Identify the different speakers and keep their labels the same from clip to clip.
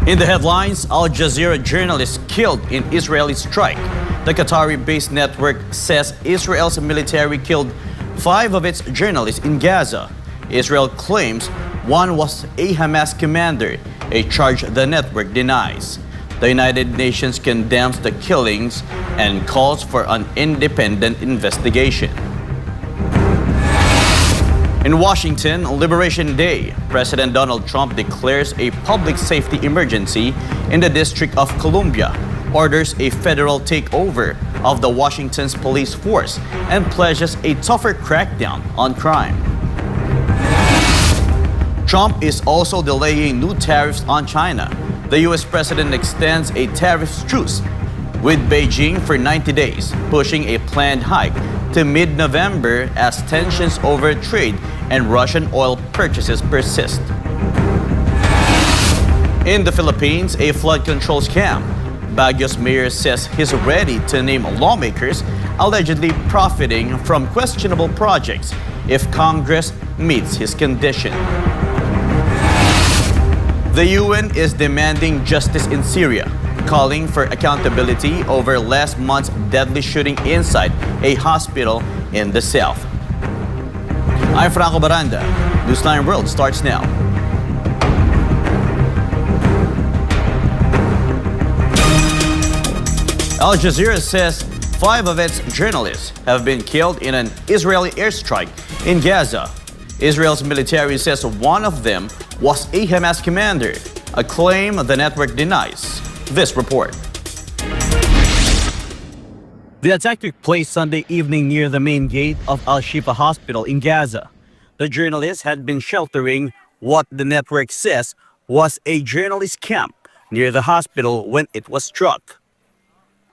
Speaker 1: In the headlines, Al Jazeera journalist killed in Israeli strike. The Qatari-based network says Israel's military killed 5 of its journalists in Gaza. Israel claims one was a Hamas commander, a charge the network denies. The United Nations condemns the killings and calls for an independent investigation. In Washington, Liberation Day, President Donald Trump declares a public safety emergency in the District of Columbia, orders a federal takeover of the Washington's police force, and pledges a tougher crackdown on crime. Trump is also delaying new tariffs on China. The U.S. president extends a tariff truce with Beijing for 90 days, pushing a planned hike to mid-November as tensions over trade and Russian oil purchases persist. In the Philippines, a flood control scam. Baguio's mayor says he's ready to name lawmakers allegedly profiting from questionable projects if Congress meets his condition. The UN is demanding justice in Syria, calling for accountability over last month's deadly shooting inside a hospital in the south. I'm Franco Baranda. Newsline World starts now. Al Jazeera says 5 of its journalists have been killed in an Israeli airstrike in Gaza. Israel's military says one of them was a Hamas commander, a claim the network denies. This report. The attack took place Sunday evening near the main gate of Al-Shifa Hospital in Gaza. The journalist had been sheltering what the network says was a journalist camp near the hospital when it was struck.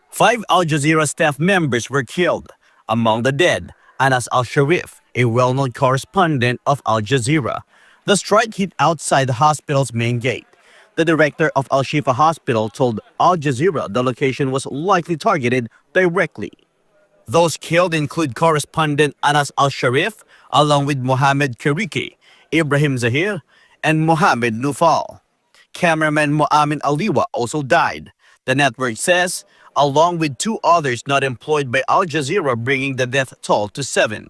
Speaker 1: 5 Al Jazeera staff members were killed. Among the dead, Anas al-Sharif, a well-known correspondent of Al Jazeera. The strike hit outside the hospital's main gate. The director of Al-Shifa Hospital told Al Jazeera the location was likely targeted directly. Those killed include correspondent Anas al-Sharif, along with Mohammed Kariki, Ibrahim Zahir, and Mohammed Nufal. Cameraman Mu'amin Aliwa also died. The network says, along with 2 others not employed by Al Jazeera, bringing the death toll to 7.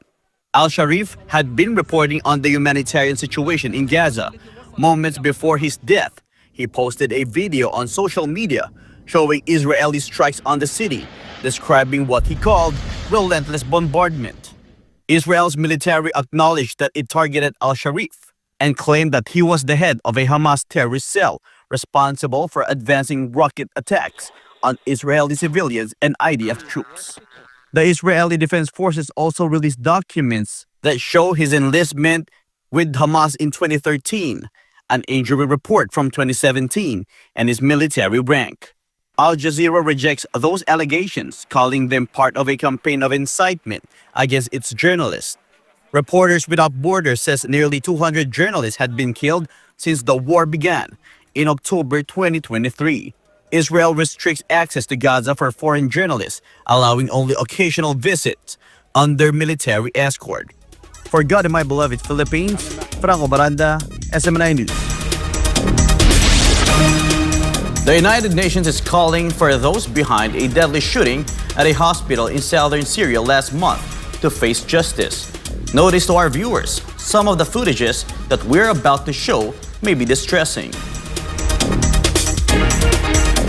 Speaker 1: Al-Sharif had been reporting on the humanitarian situation in Gaza. Moments before his death, he posted a video on social media showing Israeli strikes on the city, describing what he called relentless bombardment. Israel's military acknowledged that it targeted al-Sharif and claimed that he was the head of a Hamas terrorist cell responsible for advancing rocket attacks on Israeli civilians and IDF troops. The Israeli Defense Forces also released documents that show his enlistment with Hamas in 2013, an injury report from 2017, and his military rank. Al Jazeera rejects those allegations, calling them part of a campaign of incitement against its journalists. Reporters Without Borders says nearly 200 journalists had been killed since the war began in October 2023. Israel restricts access to Gaza for foreign journalists, allowing only occasional visits under military escort. For God and my beloved Philippines, Franco Baranda, SMNI News. The United Nations is calling for those behind a deadly shooting at a hospital in southern Syria last month to face justice. Notice to our viewers, some of the footages that we're about to show may be distressing.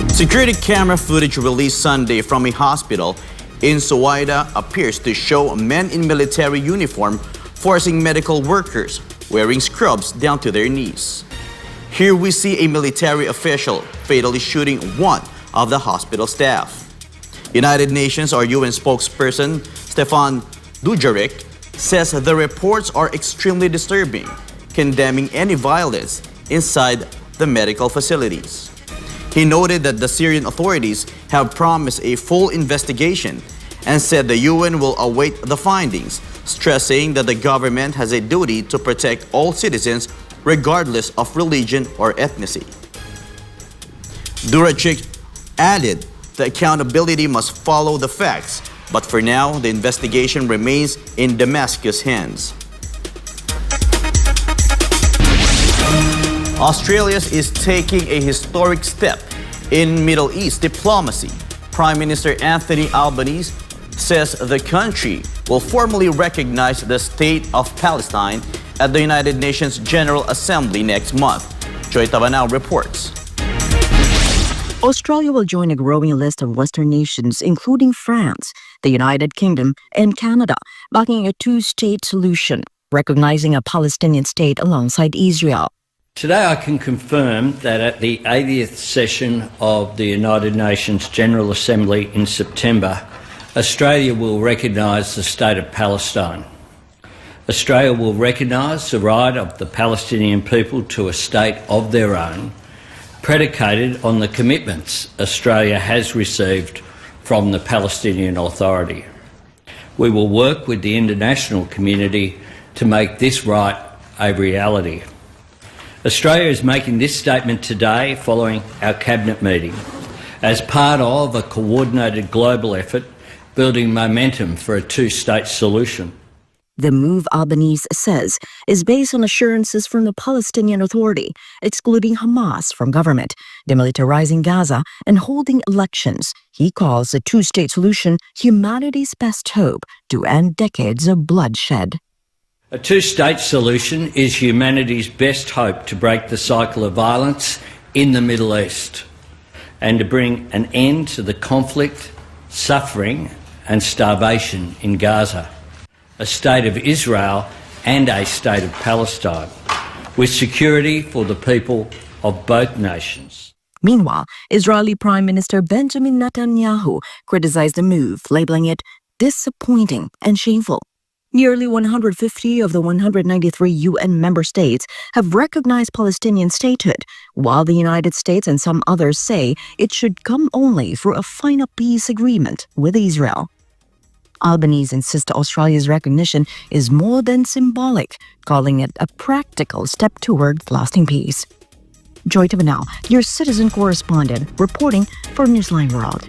Speaker 1: Security camera footage released Sunday from a hospital in Suwaida appears to show men in military uniform forcing medical workers wearing scrubs down to their knees. Here we see a military official fatally shooting one of the hospital staff. United Nations or UN spokesperson Stefan Dujarric says the reports are extremely disturbing, condemning any violence inside the medical facilities. He noted that the Syrian authorities have promised a full investigation and said the UN will await the findings, stressing that the government has a duty to protect all citizens regardless of religion or ethnicity. Duracic added the accountability must follow the facts, but for now, the investigation remains in Damascus' hands. Australia is taking a historic step in Middle East diplomacy. Prime Minister Anthony Albanese says the country will formally recognize the State of Palestine at the United Nations General Assembly next month. Joy Tabanao reports.
Speaker 2: Australia will join a growing list of Western nations, including France, the United Kingdom, and Canada, backing a two-state solution, recognizing a Palestinian state alongside Israel.
Speaker 3: Today I can confirm that at the 80th session of the United Nations General Assembly in September, Australia will recognise the State of Palestine. Australia will recognise the right of the Palestinian people to a state of their own, predicated on the commitments Australia has received from the Palestinian Authority. We will work with the international community to make this right a reality. Australia is making this statement today following our Cabinet meeting as part of a coordinated global effort building momentum for a two-state solution.
Speaker 2: The move, Albanese says, is based on assurances from the Palestinian Authority, excluding Hamas from government, demilitarizing Gaza, and holding elections. He calls the two-state solution humanity's best hope to end decades of bloodshed.
Speaker 3: A two-state solution is humanity's best hope to break the cycle of violence in the Middle East and to bring an end to the conflict, suffering and starvation in Gaza, a state of Israel and a state of Palestine, with security for the people of both nations.
Speaker 2: Meanwhile, Israeli Prime Minister Benjamin Netanyahu criticized the move, labeling it disappointing and shameful. Nearly 150 of the 193 UN member states have recognized Palestinian statehood, while the United States and some others say it should come only through a final peace agreement with Israel. Albanese insists Australia's recognition is more than symbolic, calling it a practical step toward lasting peace. Joy Tabanao, your citizen correspondent, reporting for Newsline World.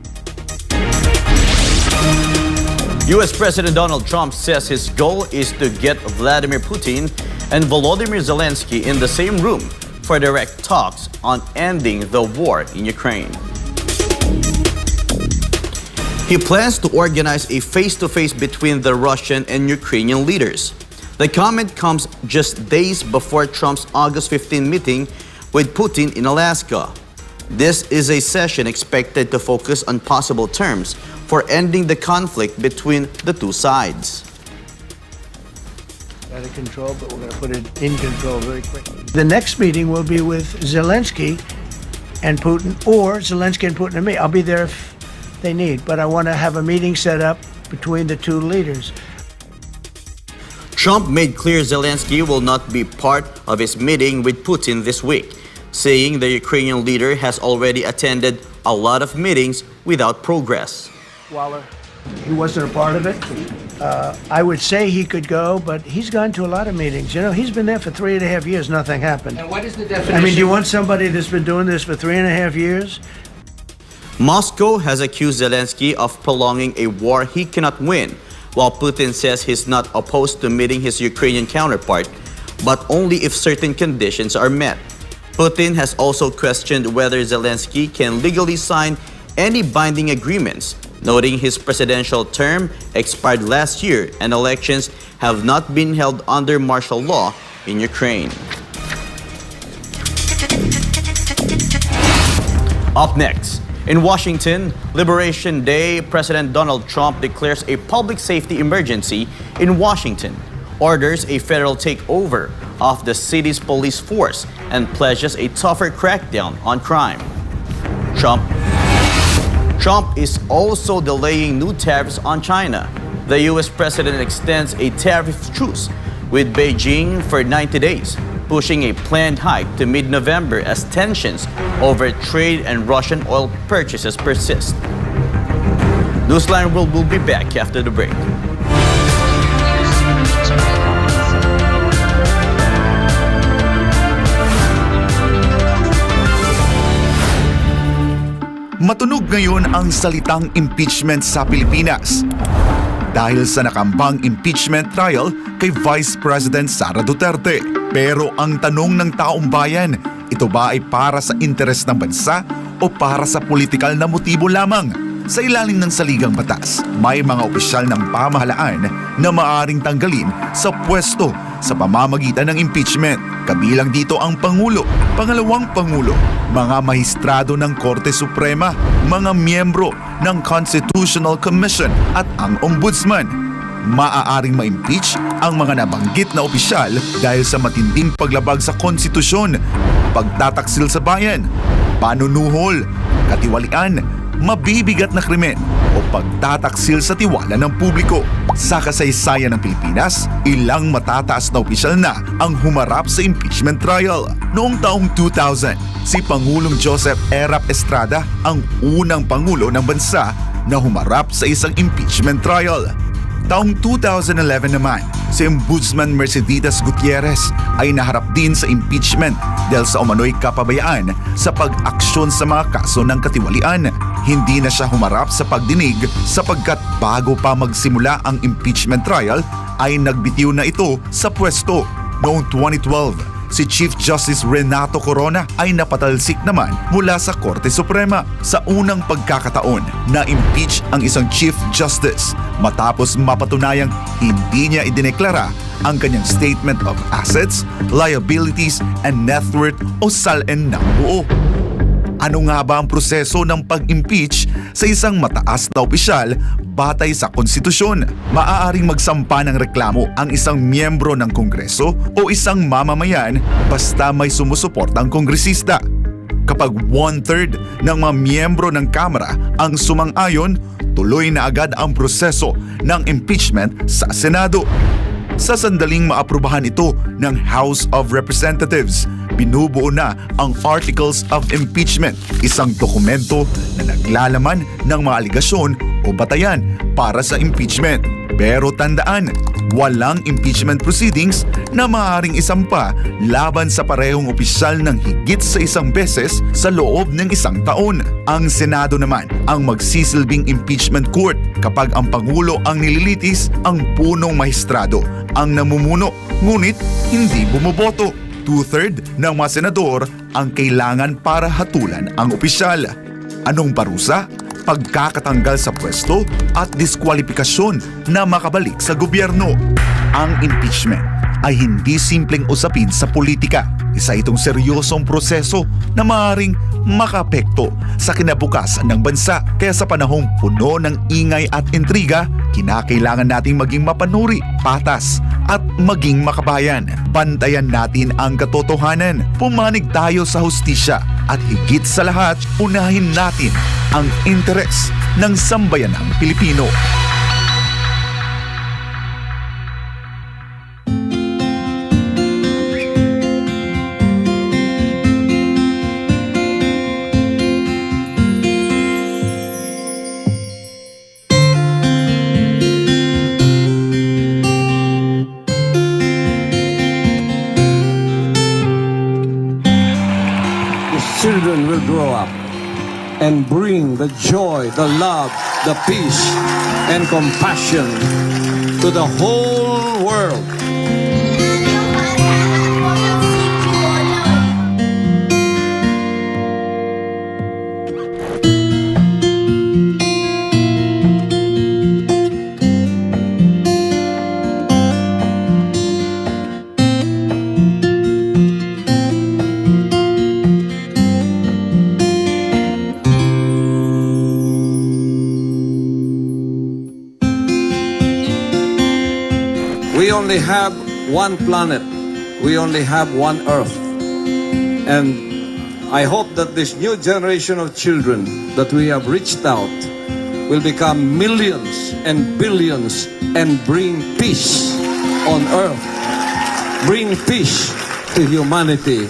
Speaker 1: U.S. President Donald Trump says his goal is to get Vladimir Putin and Volodymyr Zelensky in the same room for direct talks on ending the war in Ukraine. He plans to organize a face-to-face between the Russian and Ukrainian leaders. The comment comes just days before Trump's August 15 meeting with Putin in Alaska. This is a session expected to focus on possible terms for ending the conflict between the two sides.
Speaker 4: Out of control, but we're going to put it in control very quickly. The next meeting will be with Zelensky and Putin, or Zelensky and Putin and me. I'll be there if they need, but I want to have a meeting set up between the two leaders.
Speaker 1: Trump made clear Zelensky will not be part of his meeting with Putin this week, saying the Ukrainian leader has already attended a lot of meetings without progress.
Speaker 4: Waller, he wasn't a part of it. I would say he could go, but he's gone to a lot of meetings. You know, he's been there for 3.5 years, nothing happened.
Speaker 5: And what is the definition?
Speaker 4: I mean, do you want somebody that's been doing this for 3.5 years?
Speaker 1: Moscow has accused Zelensky of prolonging a war he cannot win, while Putin says he's not opposed to meeting his Ukrainian counterpart, but only if certain conditions are met. Putin has also questioned whether Zelensky can legally sign any binding agreements, noting his presidential term expired last year and elections have not been held under martial law in Ukraine. Up next, in Washington, Liberation Day, President Donald Trump declares a public safety emergency in Washington, orders a federal takeover of the city's police force, and pledges a tougher crackdown on crime. Trump is also delaying new tariffs on China. The U.S. president extends a tariff truce with Beijing for 90 days, pushing a planned hike to mid-November as tensions over trade and Russian oil purchases persist. Newsline World will be back after the break.
Speaker 6: Matunog ngayon ang salitang impeachment sa Pilipinas dahil sa nakambang impeachment trial kay Vice President Sara Duterte. Pero ang tanong ng taong bayan, Ito ba ay para sa interes ng bansa o para sa politikal na motibo lamang? Sa ilalim ng saligang batas, may mga opisyal ng pamahalaan na maaaring tanggalin sa pwesto sa pamamagitan ng impeachment. Kabilang dito ang Pangulo, Pangalawang Pangulo, mga mahistrado ng Korte Suprema, mga miyembro ng Constitutional Commission at ang Ombudsman. Maaaring ma-impeach ang mga nabanggit na opisyal dahil sa matinding paglabag sa konstitusyon, pagtataksil sa bayan, panunuhol, katiwalian, mabibigat na krimen o pagtataksil sa tiwala ng publiko. Sa kasaysayan ng Pilipinas, ilang matataas na opisyal na ang humarap sa impeachment trial. Noong taong 2000, si Pangulong Joseph Erap Estrada ang unang Pangulo ng bansa na humarap sa isang impeachment trial. Taong 2011 naman, si Ombudsman Mercedes Gutierrez ay naharap din sa impeachment dahil sa umano'y kapabayaan sa pag-aksyon sa mga kaso ng katiwalian. Hindi na siya humarap sa pagdinig sapagkat bago pa magsimula ang impeachment trial ay nagbitiw na ito sa pwesto. Noong 2012, si Chief Justice Renato Corona ay napatalsik naman mula sa Korte Suprema sa unang pagkakataon na impeach ang isang Chief Justice matapos mapatunayang hindi niya idineklara ang kanyang Statement of Assets, Liabilities, and Net Worth o SALN ng buo. Ano nga ba ang proseso ng pag-impeach sa isang mataas na opisyal batay sa konstitusyon? Maaaring magsampa ng reklamo ang isang miyembro ng Kongreso o isang mamamayan basta may sumusuportang kongresista. Kapag 1/3 ng mga miyembro ng Kamara ang sumang-ayon, tuloy na agad ang proseso ng impeachment sa Senado. Sa sandaling maaprubahan ito ng House of Representatives, binubuo na ang Articles of Impeachment, isang dokumento na naglalaman ng mga aligasyon o batayan para sa impeachment. Pero tandaan, walang impeachment proceedings na maaaring isampa laban sa parehong opisyal ng higit sa isang beses sa loob ng isang taon. Ang Senado naman ang magsisilbing impeachment court kapag ang Pangulo ang nililitis, ang punong mahistrado ang namumuno, ngunit hindi bumoboto. 2/3 ng mga senador ang kailangan para hatulan ang opisyal. Anong parusa? Pagkakatanggal sa pwesto at diskwalifikasyon na makabalik sa gobyerno. Ang impeachment ay hindi simpleng usapin sa politika. Isa itong seryosong proseso na maaaring makaapekto sa kinabukasan ng bansa. Kaya sa panahong puno ng ingay at intriga, kinakailangan nating maging mapanuri, patas at maging makabayan. Bantayan natin ang katotohanan, pumanig tayo sa hustisya at higit sa lahat, unahin natin ang interes ng sambayanang Pilipino.
Speaker 5: Children will grow up and bring the joy, the love, the peace, and compassion to the whole world. We only have one planet. We only have one Earth. And I hope that this new generation of children that we have reached out will become millions and billions and bring peace on Earth. Bring peace to humanity.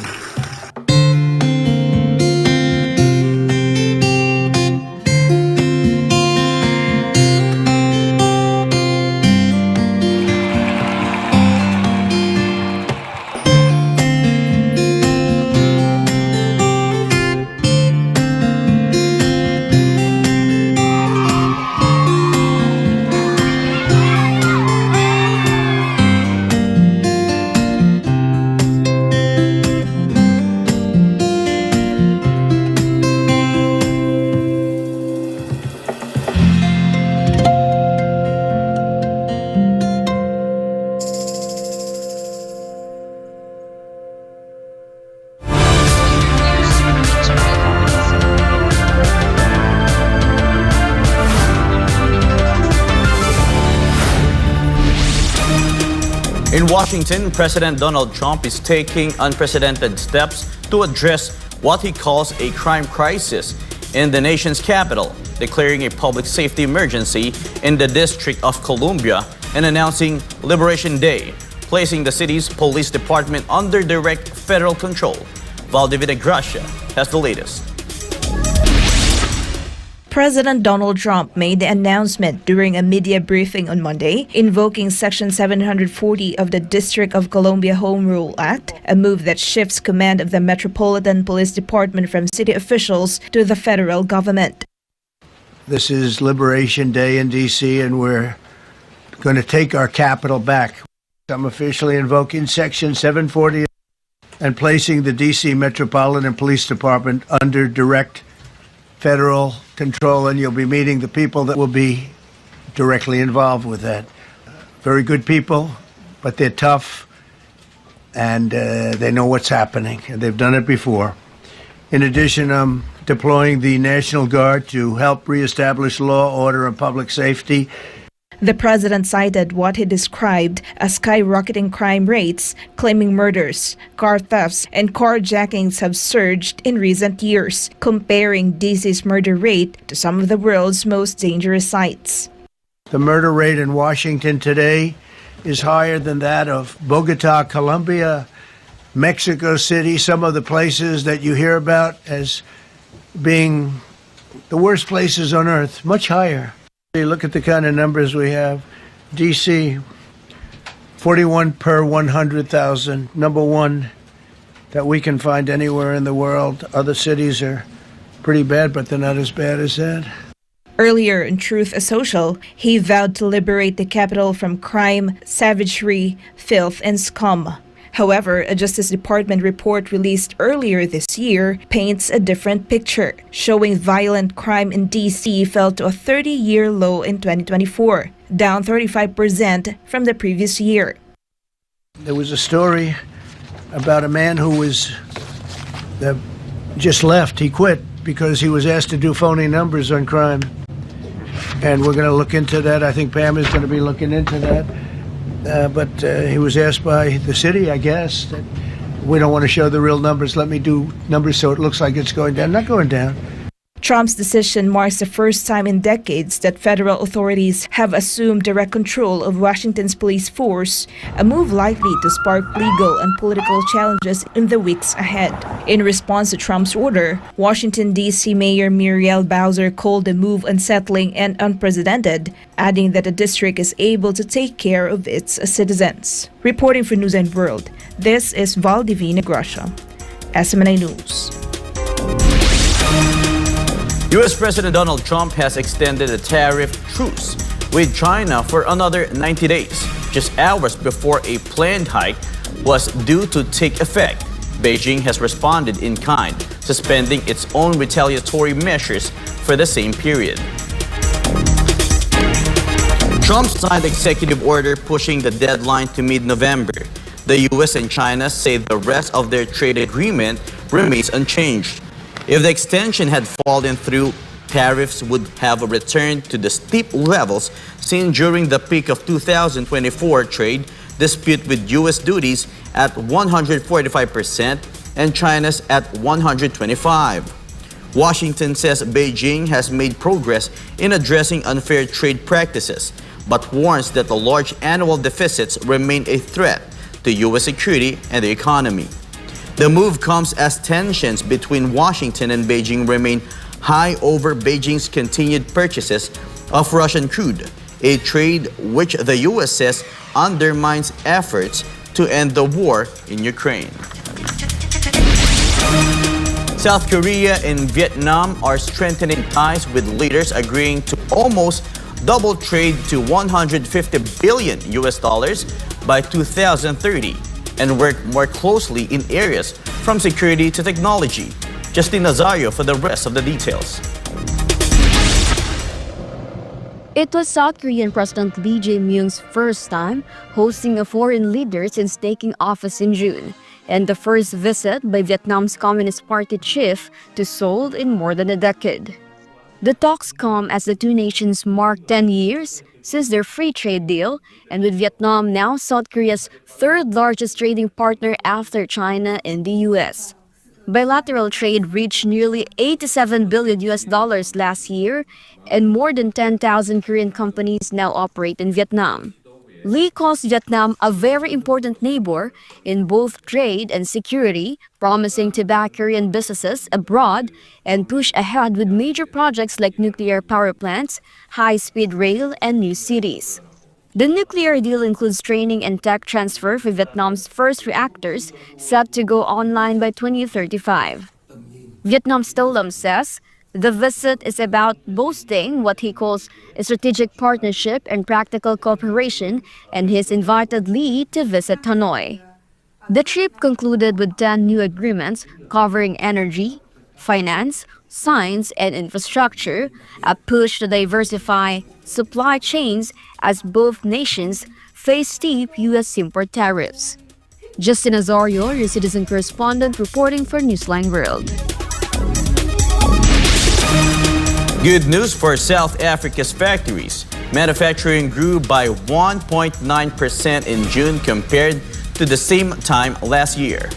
Speaker 1: In Washington, President Donald Trump is taking unprecedented steps to address what he calls a crime crisis in the nation's capital, declaring a public safety emergency in the District of Columbia and announcing Liberation Day, placing the city's police department under direct federal control. Valdivia Gracia has the latest.
Speaker 7: President Donald Trump made the announcement during a media briefing on Monday, invoking Section 740 of the District of Columbia Home Rule Act, a move that shifts command of the Metropolitan Police Department from city officials to the federal government.
Speaker 4: This is Liberation Day in D.C., and we're going to take our capital back. I'm officially invoking Section 740 and placing the D.C. Metropolitan Police Department under direct federal control, and you'll be meeting the people that will be directly involved with that. Very good people, but they're tough, and they know what's happening, and they've done it before. In addition, I'm deploying the National Guard to help reestablish law, order, and public safety.
Speaker 7: The president cited what he described as skyrocketing crime rates, claiming murders, car thefts, and carjackings have surged in recent years, comparing DC's murder rate to some of the world's most dangerous sites.
Speaker 4: The murder rate in Washington today is higher than that of Bogota, Colombia, Mexico City, some of the places that you hear about as being the worst places on earth, much higher. You look at the kind of numbers we have. D.C., 41 per 100,000, number one that we can find anywhere in the world. Other cities are pretty bad, but they're not as bad as that.
Speaker 7: Earlier in Truth Social, he vowed to liberate the capital from crime, savagery, filth, and scum. However, a Justice Department report released earlier this year paints a different picture, showing violent crime in D.C. fell to a 30-year low in 2024, down 35% from the previous year.
Speaker 4: There was a story about a man who just left. He quit because he was asked to do phony numbers on crime. And we're going to look into that. I think Pam is going to be looking into that. But he was asked by the city, I guess, that we don't want to show the real numbers. Let me do numbers so it looks like it's going down. Not going down.
Speaker 7: Trump's decision marks the first time in decades that federal authorities have assumed direct control of Washington's police force, a move likely to spark legal and political challenges in the weeks ahead. In response to Trump's order, Washington, D.C. Mayor Muriel Bowser called the move unsettling and unprecedented, adding that the district is able to take care of its citizens. Reporting for Newsline World, this is Valdivia Gracia, SMNI News.
Speaker 1: U.S. President Donald Trump has extended a tariff truce with China for another 90 days, just hours before a planned hike was due to take effect. Beijing has responded in kind, suspending its own retaliatory measures for the same period. Trump signed executive order pushing the deadline to mid-November. The U.S. and China say the rest of their trade agreement remains unchanged. If the extension had fallen through, tariffs would have returned to the steep levels seen during the peak of 2024 trade dispute, with U.S. duties at 145% and China's at 125%. Washington says Beijing has made progress in addressing unfair trade practices, but warns that the large annual deficits remain a threat to U.S. security and the economy. The move comes as tensions between Washington and Beijing remain high over Beijing's continued purchases of Russian crude, a trade which the U.S. says undermines efforts to end the war in Ukraine. South Korea and Vietnam are strengthening ties, with leaders agreeing to almost double trade to $150 billion by 2030. And work more closely in areas from security to technology. Justine Nazario for the rest of the details.
Speaker 8: It was South Korean President Lee Jae-myung's first time hosting a foreign leader since taking office in June, and the first visit by Vietnam's Communist Party chief to Seoul in more than a decade. The talks come as the two nations mark 10 years since their free trade deal, and with Vietnam now South Korea's third largest trading partner after China and the US. Bilateral trade reached nearly $87 billion last year, and more than 10,000 Korean companies now operate in Vietnam. Lee calls Vietnam a very important neighbor in both trade and security, promising to back Korean businesses abroad and push ahead with major projects like nuclear power plants, high-speed rail, and new cities. The nuclear deal includes training and tech transfer for Vietnam's first reactors, set to go online by 2035. Vietnam's Tô Lâm says the visit is about boosting what he calls a strategic partnership and practical cooperation, and he's invited Lee to visit Hanoi. The trip concluded with 10 new agreements covering energy, finance, science, and infrastructure, a push to diversify supply chains as both nations face steep U.S. import tariffs. Justin Azario, your citizen correspondent, reporting for Newsline World.
Speaker 1: Good news for South Africa's factories. Manufacturing grew by 1.9% in June compared to the same time last year.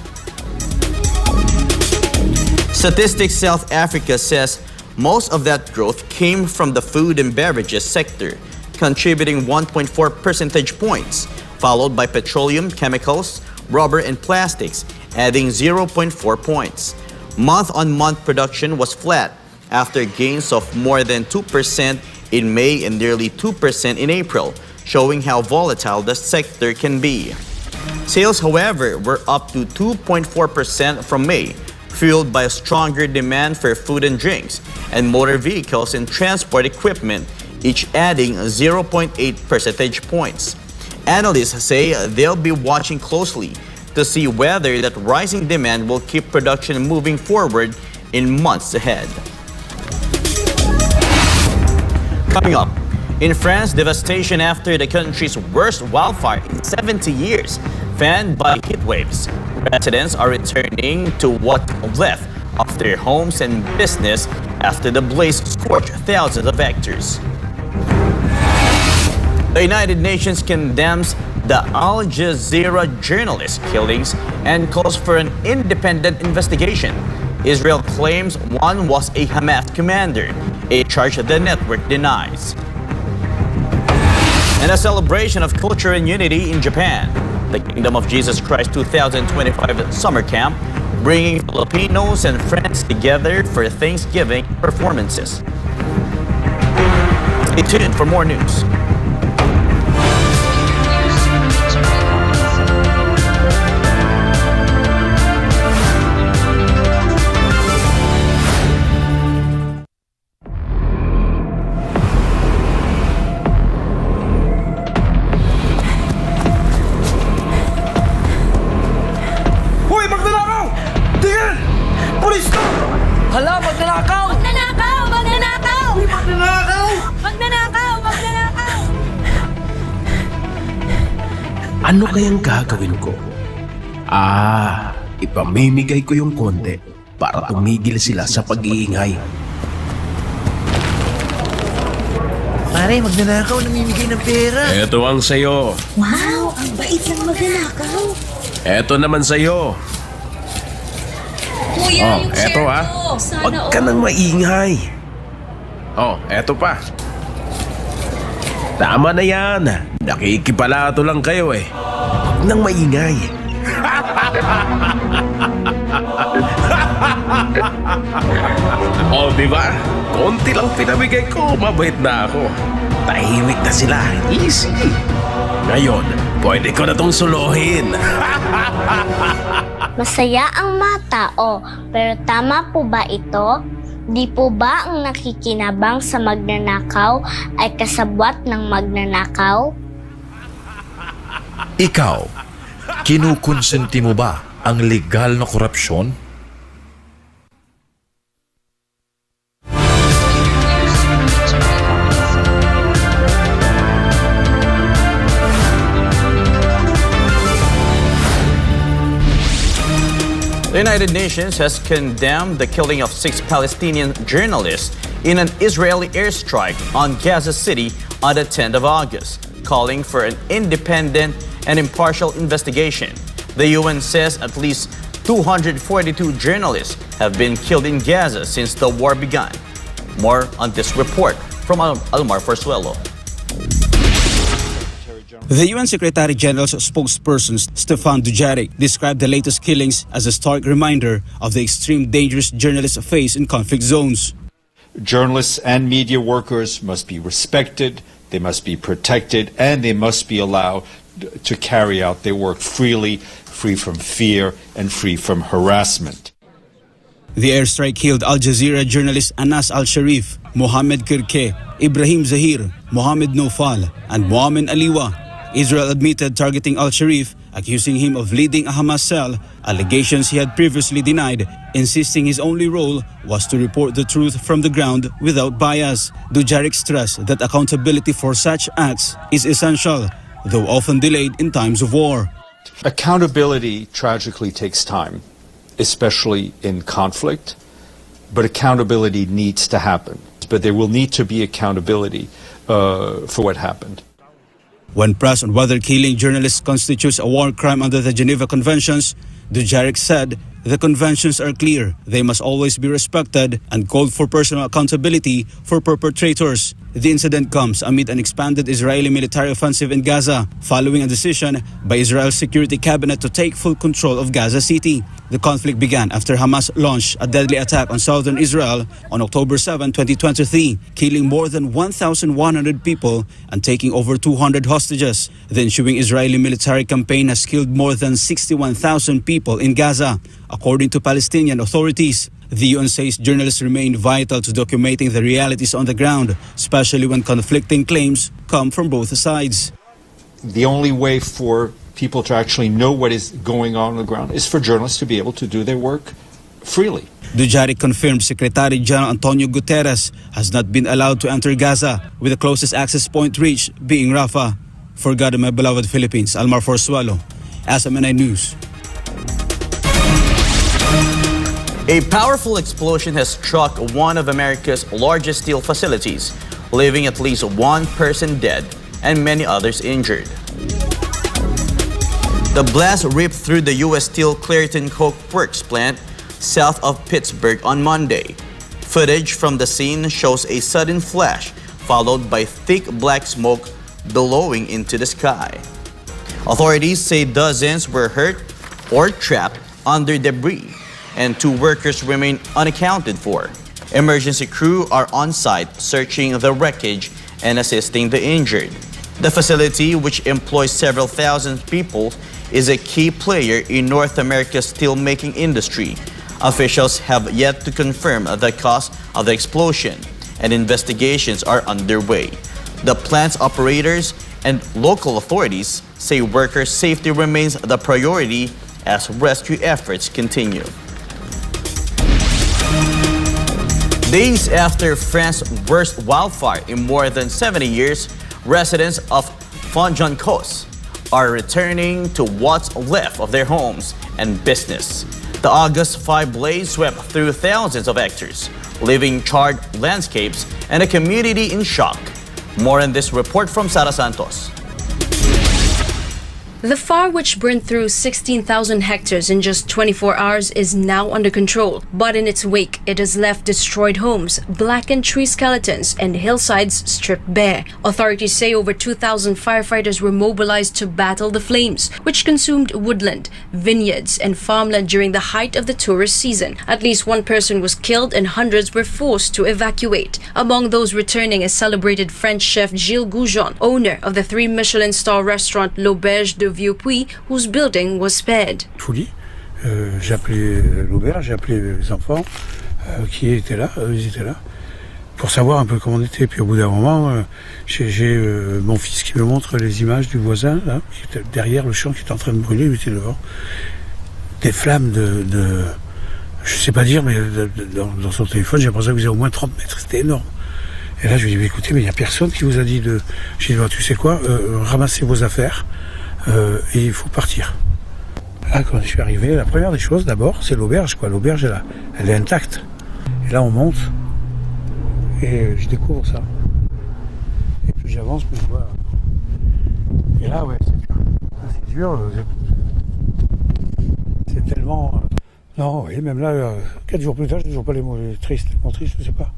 Speaker 1: Statistics South Africa says most of that growth came from the food and beverages sector, contributing 1.4 percentage points, followed by petroleum, chemicals, rubber, and plastics, adding 0.4 points. Month-on-month production was flat after gains of more than 2% in May and nearly 2% in April, showing how volatile the sector can be. Sales, however, were up to 2.4% from May, fueled by a stronger demand for food and drinks and motor vehicles and transport equipment, each adding 0.8 percentage points. Analysts say they'll be watching closely to see whether that rising demand will keep production moving forward in months ahead. Coming up, in France, devastation after the country's worst wildfire in 70 years, fanned by heat waves. Residents are returning to what's left of their homes and business after the blaze scorched thousands of hectares. The United Nations condemns the Al Jazeera journalist killings and calls for an independent investigation. Israel claims one was a Hamas commander, a charge the network denies. And a celebration of culture and unity in Japan. The Kingdom of Jesus Christ 2025 summer camp, bringing Filipinos and friends together for Thanksgiving performances. Stay tuned for more news.
Speaker 9: Hala, magnanakaw!
Speaker 10: Magnanakaw! Magnanakaw!
Speaker 9: Uy, magnanakaw!
Speaker 10: Magnanakaw! Magnanakaw!
Speaker 9: Ano kayang gagawin ko? Ipamimigay ko yung konti para tumigil sila sa pag-iingay.
Speaker 11: Pare, magnanakaw, namimigay ng pera.
Speaker 9: Ito ang sayo.
Speaker 10: Wow! Ang bait ng magnanakaw!
Speaker 9: Ito naman sayo.
Speaker 10: Kuya, yung
Speaker 9: eto
Speaker 10: share ko! Sana
Speaker 9: Huwag ka nang maingay. Eto pa. Tama na yan. Nakikipalato lang kayo eh. Huwag nang maingay. Diba? Konti lang pinamigay ko, mabait na ako. Tahimik na sila. Easy. Ngayon, pwede ko na tong suluhin.
Speaker 12: Masaya ang mga tao, pero tama po ba ito? Di po ba ang nakikinabang sa magnanakaw ay kasabwat ng magnanakaw?
Speaker 13: Ikaw, kinukonsenti mo ba ang legal na korupsyon?
Speaker 1: The United Nations has condemned the killing of 6 Palestinian journalists in an Israeli airstrike on Gaza City on the 10th of August, calling for an independent and impartial investigation. The UN says at least 242 journalists have been killed in Gaza since the war began. More on this report from Almar Forzuelo.
Speaker 14: The UN Secretary General's spokesperson, Stefan Dujarric, described the latest killings as a stark reminder of the extreme dangers journalists face in conflict zones.
Speaker 15: Journalists and media workers must be respected, they must be protected, and they must be allowed to carry out their work freely, free from fear and free from harassment.
Speaker 14: The airstrike killed Al Jazeera journalist Anas Al-Sharif, Mohammed Kirke, Ibrahim Zahir, Mohammed Nofal, and Mohammed Aliwa. Israel admitted targeting Al-Sharif, accusing him of leading a Hamas cell, allegations he had previously denied, insisting his only role was to report the truth from the ground without bias. Dujarric stressed that accountability for such acts is essential, though often delayed in times of war.
Speaker 15: Accountability tragically takes time, especially in conflict, but accountability needs to happen. But there will need to be accountability for what happened.
Speaker 14: When pressed on whether killing journalists constitutes a war crime under the Geneva Conventions, Dujarric said the conventions are clear. They must always be respected and called for personal accountability for perpetrators. The incident comes amid an expanded Israeli military offensive in Gaza, following a decision by Israel's Security Cabinet to take full control of Gaza City. The conflict began after Hamas launched a deadly attack on southern Israel on October 7, 2023, killing more than 1,100 people and taking over 200 hostages. The ensuing Israeli military campaign has killed more than 61,000 people in Gaza, according to Palestinian authorities. The UN says journalists remain vital to documenting the realities on the ground, especially when conflicting claims come from both sides.
Speaker 15: The only way for people to actually know what is going on the ground is for journalists to be able to do their work freely.
Speaker 14: Dujarric confirmed Secretary General Antonio Guterres has not been allowed to enter Gaza, with the closest access point reached being Rafah. For God and my beloved Philippines, Almar Forzuelo, SMNI News.
Speaker 1: A powerful explosion has struck one of America's largest steel facilities, leaving at least one person dead and many others injured. The blast ripped through the U.S. Steel Clairton Coke Works plant south of Pittsburgh on Monday. Footage from the scene shows a sudden flash, followed by thick black smoke billowing into the sky. Authorities say dozens were hurt or trapped under debris, and 2 workers remain unaccounted for. Emergency crew are on site searching the wreckage and assisting the injured. The facility, which employs several thousand people, is a key player in North America's steelmaking industry. Officials have yet to confirm the cause of the explosion, and investigations are underway. The plant's operators and local authorities say workers' safety remains the priority as rescue efforts continue. Days after France's worst wildfire in more than 70 years, residents of Fonjoncos are returning to what's left of their homes and business. The August 5 blaze swept through thousands of hectares, leaving charred landscapes and a community in shock. More in this report from Sara Santos.
Speaker 16: The fire, which burned through 16,000 hectares in just 24 hours, is now under control. But in its wake, it has left destroyed homes, blackened tree skeletons, and hillsides stripped bare. Authorities say over 2,000 firefighters were mobilized to battle the flames, which consumed woodland, vineyards, and farmland during the height of the tourist season. At least one person was killed and hundreds were forced to evacuate. Among those returning is celebrated French chef Gilles Goujon, owner of the 3 Michelin star restaurant L'Auberge de Vieux-Puy, whose building was spared.
Speaker 17: Folie. J'ai appelé l'auberge, j'ai appelé les enfants qui étaient là, ils étaient là, pour savoir un peu comment on était. Puis au bout d'un moment, j'ai mon fils qui me montre les images du voisin, là, qui était derrière le champ qui était en train de brûler, il était devant. Des flammes de je sais pas dire, mais dans son téléphone, j'ai l'impression que vous avez au moins 30 mètres, c'était énorme. Et là, je lui ai dit, écoutez, mais il n'y a personne qui vous a dit de... J'ai dit, tu sais quoi, ramassez vos affaires et il faut partir. Là, quand je suis arrivé, la première des choses, d'abord, c'est l'auberge, quoi. L'auberge, elle est intacte. Et là, on monte, et je découvre ça. Et plus j'avance, plus je vois. Et là, ouais, c'est dur. C'est dur. C'est tellement... Non, oui, même là, 4 jours plus tard, je ne toujours pas les mots tristes. Mon triste, je sais pas.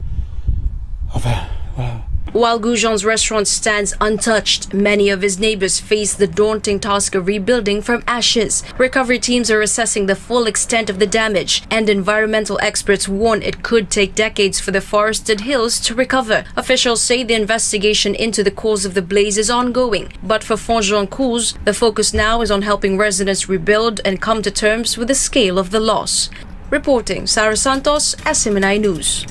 Speaker 17: Enfin, voilà.
Speaker 16: While Gujon's restaurant stands untouched, many of his neighbors face the daunting task of rebuilding from ashes. Recovery teams are assessing the full extent of the damage, and environmental experts warn it could take decades for the forested hills to recover. Officials say the investigation into the cause of the blaze is ongoing, but for Fonjon Couz, the focus now is on helping residents rebuild and come to terms with the scale of the loss. Reporting, Sarah Santos, SMNI News.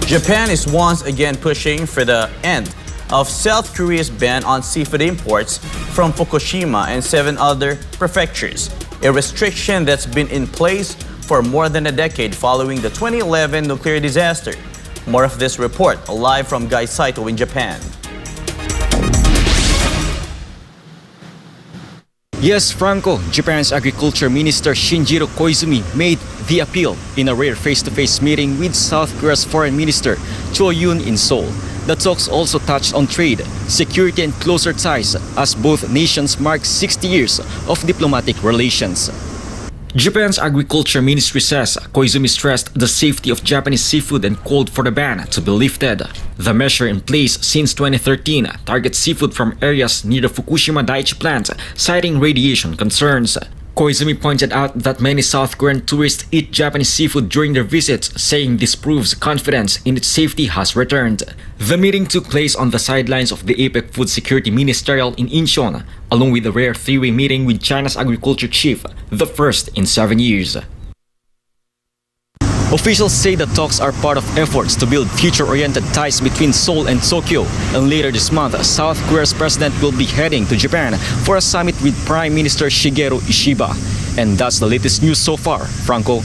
Speaker 1: Japan is once again pushing for the end of South Korea's ban on seafood imports from Fukushima and 7 other prefectures, a restriction that's been in place for more than a decade following the 2011 nuclear disaster. More of this report live from Gai Saito in Japan.
Speaker 18: Yes, Franco, Japan's Agriculture Minister Shinjiro Koizumi made the appeal in a rare face-to-face meeting with South Korea's Foreign Minister Cho Yoon in Seoul. The talks also touched on trade, security and closer ties as both nations mark 60 years of diplomatic relations. Japan's Agriculture Ministry says Koizumi stressed the safety of Japanese seafood and called for the ban to be lifted. The measure in place since 2013 targets seafood from areas near the Fukushima Daiichi plant, citing radiation concerns. Koizumi pointed out that many South Korean tourists eat Japanese seafood during their visits, saying this proves confidence in its safety has returned. The meeting took place on the sidelines of the APEC Food Security Ministerial in Incheon, along with a rare three-way meeting with China's agriculture chief, the first in 7 years. Officials say the talks are part of efforts to build future-oriented ties between Seoul and Tokyo, and later this month, South Korea's president will be heading to Japan for a summit with Prime Minister Shigeru Ishiba. And that's the latest news so far, Franco.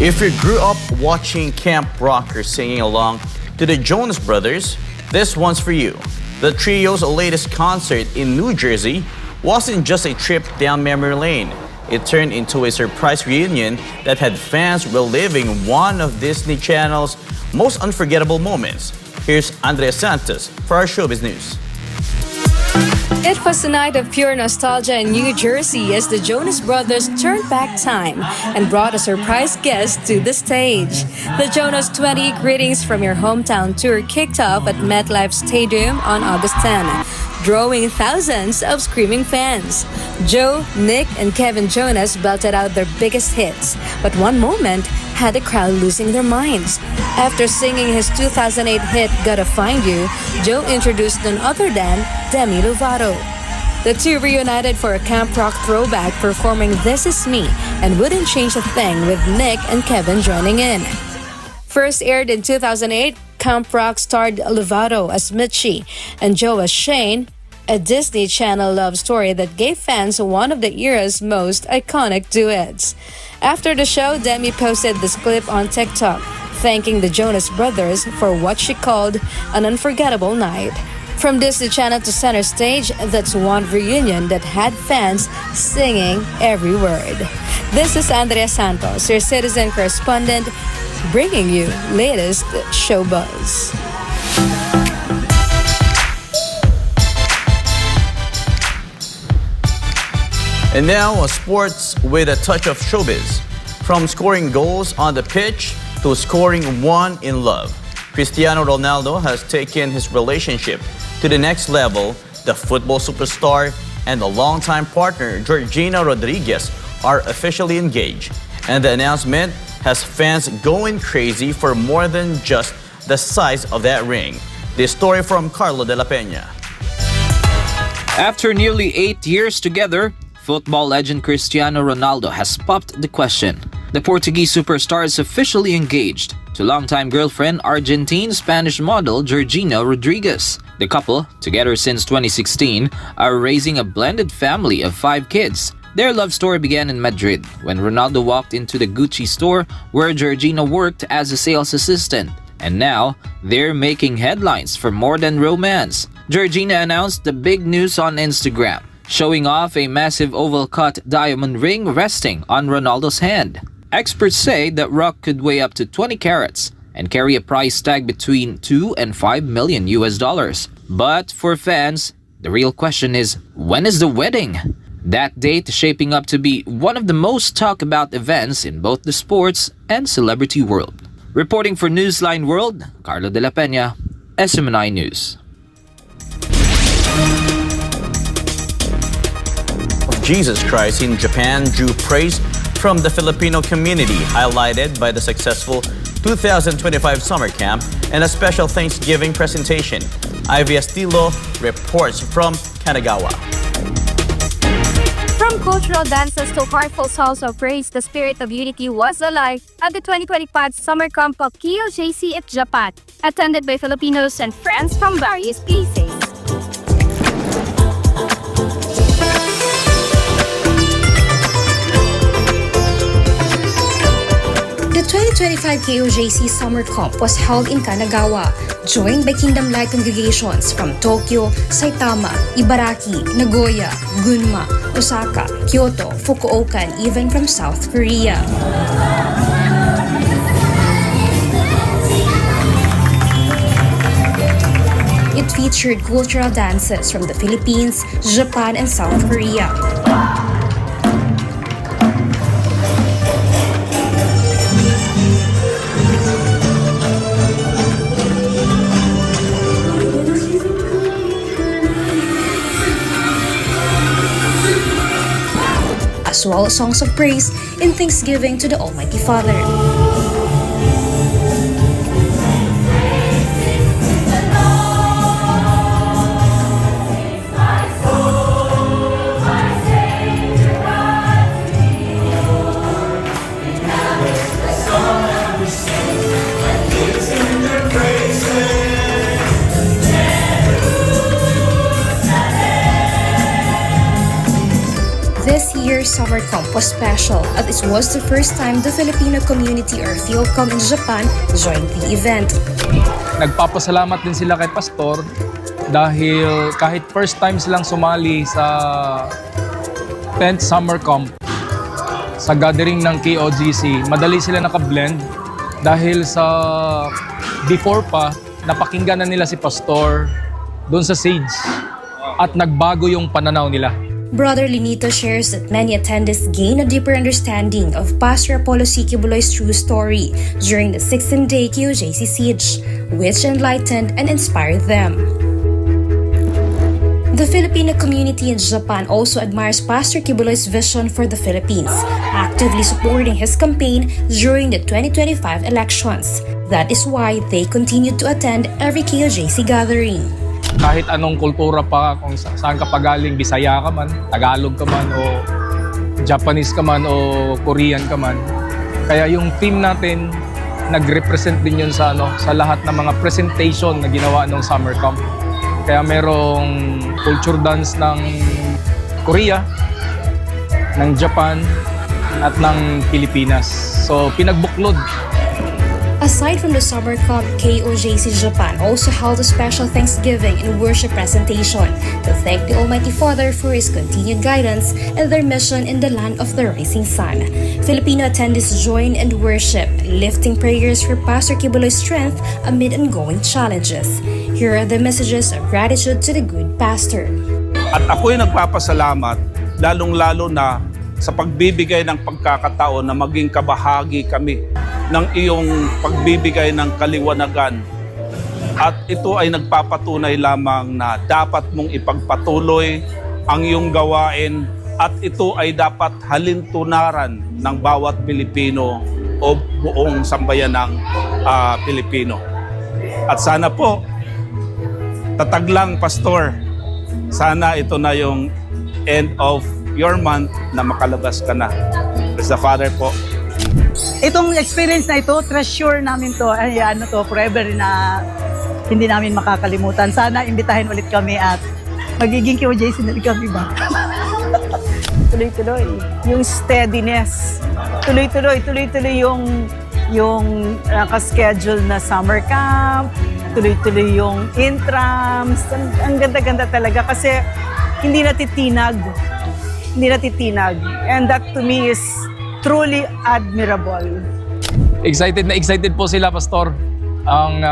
Speaker 1: If you grew up watching Camp Rock or singing along to the Jonas Brothers, this one's for you. The trio's latest concert in New Jersey wasn't just a trip down memory lane. It turned into a surprise reunion that had fans reliving one of Disney Channel's most unforgettable moments. Here's Andrea Santos for our showbiz news.
Speaker 19: It was a night of pure nostalgia in New Jersey as the Jonas Brothers turned back time and brought a surprise guest to the stage. The Jonas 20 Greetings from Your Hometown tour kicked off at MetLife Stadium on August 10, drawing thousands of screaming fans. Joe, Nick, and Kevin Jonas belted out their biggest hits, but one moment had the crowd losing their minds. After singing his 2008 hit Gotta Find You, Joe introduced none other than Demi Lovato. The two reunited for a Camp Rock throwback, performing This Is Me and Wouldn't Change a Thing, with Nick and Kevin joining in. First aired in 2008, Camp Rock starred Lovato as Mitchie and Joe as Shane, a Disney Channel love story that gave fans one of the era's most iconic duets. After the show, Demi posted this clip on TikTok, thanking the Jonas Brothers for what she called an unforgettable night. From Disney Channel to center stage, that's one reunion that had fans singing every word. This is Andrea Santos, your citizen correspondent, bringing you latest show buzz.
Speaker 1: And now, sports with a touch of showbiz. From scoring goals on the pitch to scoring one in love, Cristiano Ronaldo has taken his relationship to the next level. The football superstar and the longtime partner, Georgina Rodriguez, are officially engaged. And the announcement has fans going crazy for more than just the size of that ring. This story from Carlo de la Peña.
Speaker 20: After nearly 8 years together, football legend Cristiano Ronaldo has popped the question. The Portuguese superstar is officially engaged to longtime girlfriend Argentine-Spanish model Georgina Rodriguez. The couple, together since 2016, are raising a blended family of 5 kids. Their love story began in Madrid when Ronaldo walked into the Gucci store where Georgina worked as a sales assistant. And now, they're making headlines for more than romance. Georgina announced the big news on Instagram, showing off a massive oval-cut diamond ring resting on Ronaldo's hand. Experts say that rock could weigh up to 20 carats and carry a price tag between $2 and $5 million US. But for fans, the real question is, when is the wedding? That date is shaping up to be one of the most talked about events in both the sports and celebrity world. Reporting for Newsline World, Carlo de la Peña, SMNI News.
Speaker 1: Of Jesus Christ in Japan drew praise from the Filipino community, highlighted by the successful 2025 summer camp and a special Thanksgiving presentation. Ivy Estilo reports from Kanagawa.
Speaker 21: From cultural dances to heartfelt songs of praise, the spirit of unity was alive at the 2025 summer camp of KOJC in Japan, attended by Filipinos and friends from various places.
Speaker 22: The 2025 KOJC Summer Camp was held in Kanagawa, joined by kingdom-like congregations from Tokyo, Saitama, Ibaraki, Nagoya, Gunma, Osaka, Kyoto, Fukuoka, and even from South Korea. It featured cultural dances from the Philippines, Japan, and South Korea. As well as songs of praise and thanksgiving to the Almighty Father. This year's summer camp was special as it was the first time the Filipino community or Philcom in Japan joined the event.
Speaker 23: Nagpapasalamat din sila kay Pastor dahil kahit first time silang sumali sa 10th summer camp sa gathering ng KOJC, madali sila nakablend dahil sa before pa, napakinggan na nila si Pastor doon sa stage at nagbago yung pananaw nila.
Speaker 22: Brother Linito shares that many attendees gain a deeper understanding of Pastor Apollo C. Kibuloy's true story during the 16th-day KOJC siege, which enlightened and inspired them. The Filipino community in Japan also admires Pastor Kibuloy's vision for the Philippines, actively supporting his campaign during the 2025 elections. That is why they continue to attend every KOJC gathering.
Speaker 23: Kahit anong kultura pa, kung saan ka pagaling, Bisaya ka man, Tagalog ka man, o Japanese ka man, o Korean ka man. Kaya yung team natin, nag-represent din yun sa lahat ng mga presentation na ginawa ng summer camp. Kaya merong culture dance ng Korea, ng Japan, at ng Pilipinas. So pinagbuklod.
Speaker 22: Aside from the summer camp, KOJC Japan also held a special Thanksgiving and worship presentation to thank the Almighty Father for His continued guidance and their mission in the land of the rising sun. Filipino attendees joined and worship, lifting prayers for Pastor Kibuloy's strength amid ongoing challenges. Here are the messages of gratitude to the good pastor.
Speaker 24: At ako'y nagpapasalamat, lalong-lalo na sa pagbibigay ng pagkakataon na maging kabahagi kami ng iyong pagbibigay ng kaliwanagan. At ito ay nagpapatunay lamang na dapat mong ipagpatuloy ang iyong gawain at ito ay dapat halintunaran ng bawat Pilipino o buong sambayan ng Pilipino. At sana po, tatag lang, Pastor, sana ito na yung end of your month na makalabas ka na. Praise the Father po.
Speaker 25: Itong experience na ito, treasure namin to, forever na hindi namin makakalimutan. Sana imbitahin ulit kami at magiging KOJC na rin kami ba? tuloy-tuloy. Yung steadiness, tuloy-tuloy yung nakaschedule na summer camp, tuloy-tuloy yung intrams. Ang ganda-ganda talaga kasi hindi natitinag. And that to me is truly admirable.
Speaker 23: Excited na excited po sila, Pastor. Ang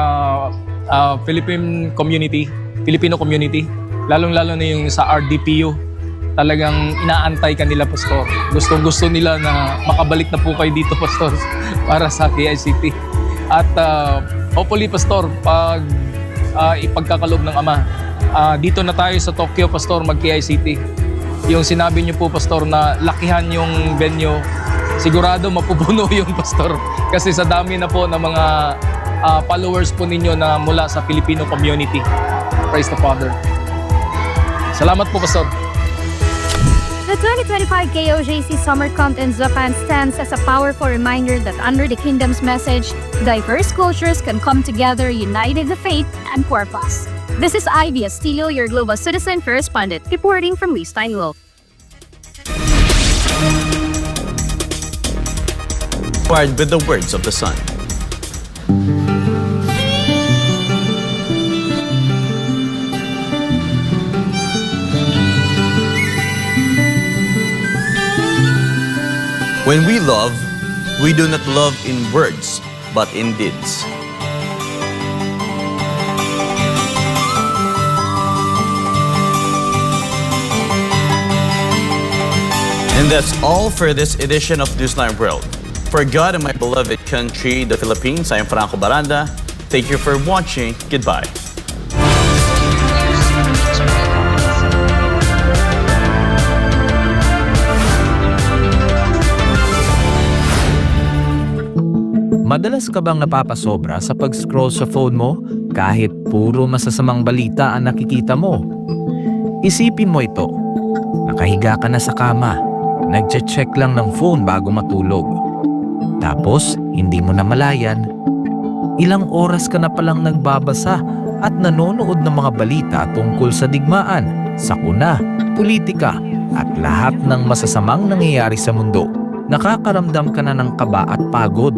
Speaker 23: Filipino community, lalong-lalo na yung sa RDPU. Talagang inaantay ka nila, Pastor. Gustong-gusto nila na makabalik na po kayo dito, Pastor, para sa KOJC. At hopefully, Pastor, pag ipagkakaloob ng Ama, dito na tayo sa Tokyo, Pastor, mag-KOJC. Yung sinabi niyo po, Pastor, na lakihan yung venue, sigurado mapupuno yung Pastor. Kasi sa dami na po ng mga followers po ninyo na mula sa Filipino community. Praise the Father. Salamat po, Pastor.
Speaker 21: The 2025 KOJC Summer Camp in Japan stands as a powerful reminder that under the kingdom's message, diverse cultures can come together united in faith and purpose. This is Ivy Astilio, your global citizen correspondent, reporting from Newsline World.
Speaker 1: Wired with the words of the sun. When we love, we do not love in words, but in deeds. And that's all for this edition of Newsline World. For God and my beloved country, the Philippines, I am Franco Baranda. Thank you for watching. Goodbye.
Speaker 2: Madalas ka bang napapasobra sa pag-scroll sa phone mo kahit puro masasamang balita ang nakikita mo? Isipin mo ito. Nakahiga ka na sa kama, nagche-check lang ng phone bago matulog. Tapos, hindi mo namalayan, ilang oras ka na palang nagbabasa at nanonood ng mga balita tungkol sa digmaan, sakuna, politika, at lahat ng masasamang nangyayari sa mundo. Nakakaramdam ka na ng kaba at pagod.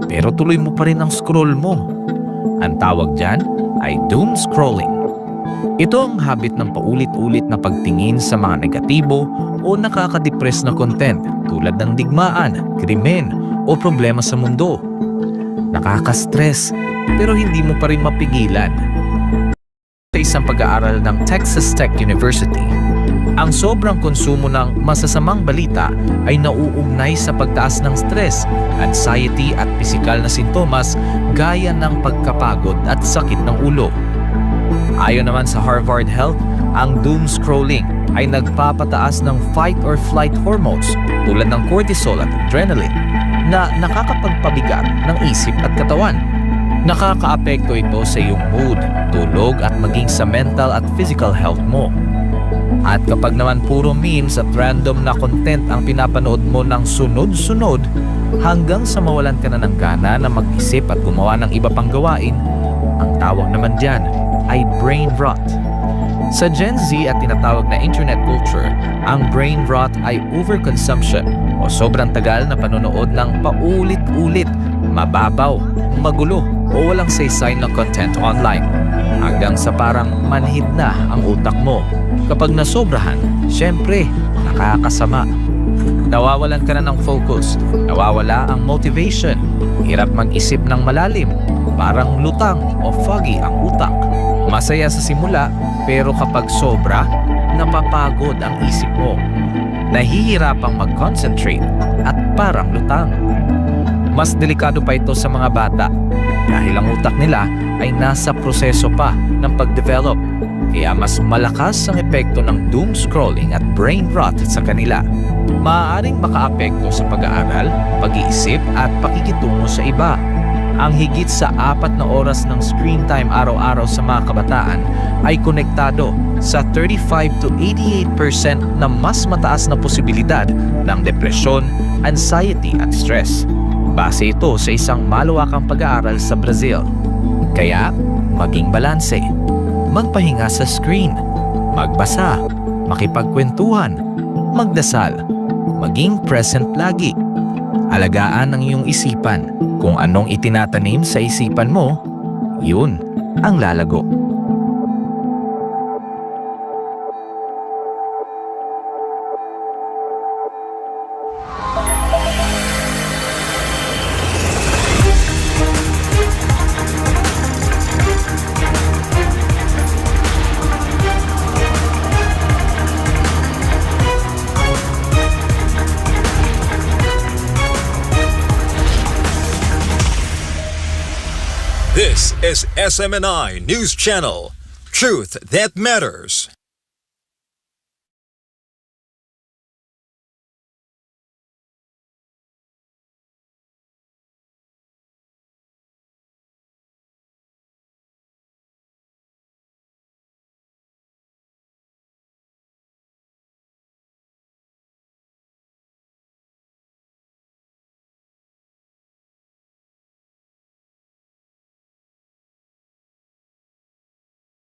Speaker 2: Pero tuloy mo pa rin ang scroll mo. Ang tawag dyan ay doom scrolling. Ito ang habit ng paulit-ulit na pagtingin sa mga negatibo o nakakadepress na content tulad ng digmaan, krimen o problema sa mundo. Nakaka-stress pero hindi mo pa rin mapigilan. Sa isang pag-aaral ng Texas Tech University, ang sobrang konsumo ng masasamang balita ay nauugnay sa pagtaas ng stress, anxiety at pisikal na sintomas gaya ng pagkapagod at sakit ng ulo. Ayon naman sa Harvard Health, ang doom scrolling ay nagpapataas ng fight or flight hormones tulad ng cortisol at adrenaline na nakakapagpabigat ng isip at katawan. Nakakaapekto ito sa iyong mood, tulog at maging sa mental at physical health mo. At kapag naman puro memes at random na content ang pinapanood mo ng sunod-sunod hanggang sa mawalan ka na ng gana na mag-isip at gumawa ng iba pang gawain, ang tawag naman dyan ay brain rot. Sa Gen Z at tinatawag na internet culture, ang brain rot ay overconsumption o sobrang tagal na panonood ng paulit-ulit, mababaw, magulo o walang saysay na content online hanggang sa parang manhid na ang utak mo. Kapag nasobrahan, syempre, nakakasama. Nawawalan ka na ng focus, nawawala ang motivation, hirap mag-isip ng malalim, parang lutang o foggy ang utak. Masaya sa simula, pero kapag sobra, napapagod ang isip mo. Nahihirapang mag-concentrate at parang lutang. Mas delikado pa ito sa mga bata dahil ang utak nila ay nasa proseso pa ng pag-develop. Kaya mas malakas ang epekto ng doom scrolling at brain rot sa kanila. Maaaring makaapekto sa pag-aaral, pag-iisip at pakikitungo sa iba. Ang higit sa 4 na oras ng screen time araw-araw sa mga kabataan ay konektado sa 35 to 88% na mas mataas na posibilidad ng depresyon, anxiety at stress. Base ito sa isang malawakang pag-aaral sa Brazil. Kaya, maging balanse. Magpahinga sa screen, magbasa, makipagkwentuhan, Magdasal. Maging present lagi. Alagaan ang iyong isipan. Kung anong itinatanim sa isipan mo, yun ang lalago.
Speaker 3: This is SMNI News Channel. Truth that matters.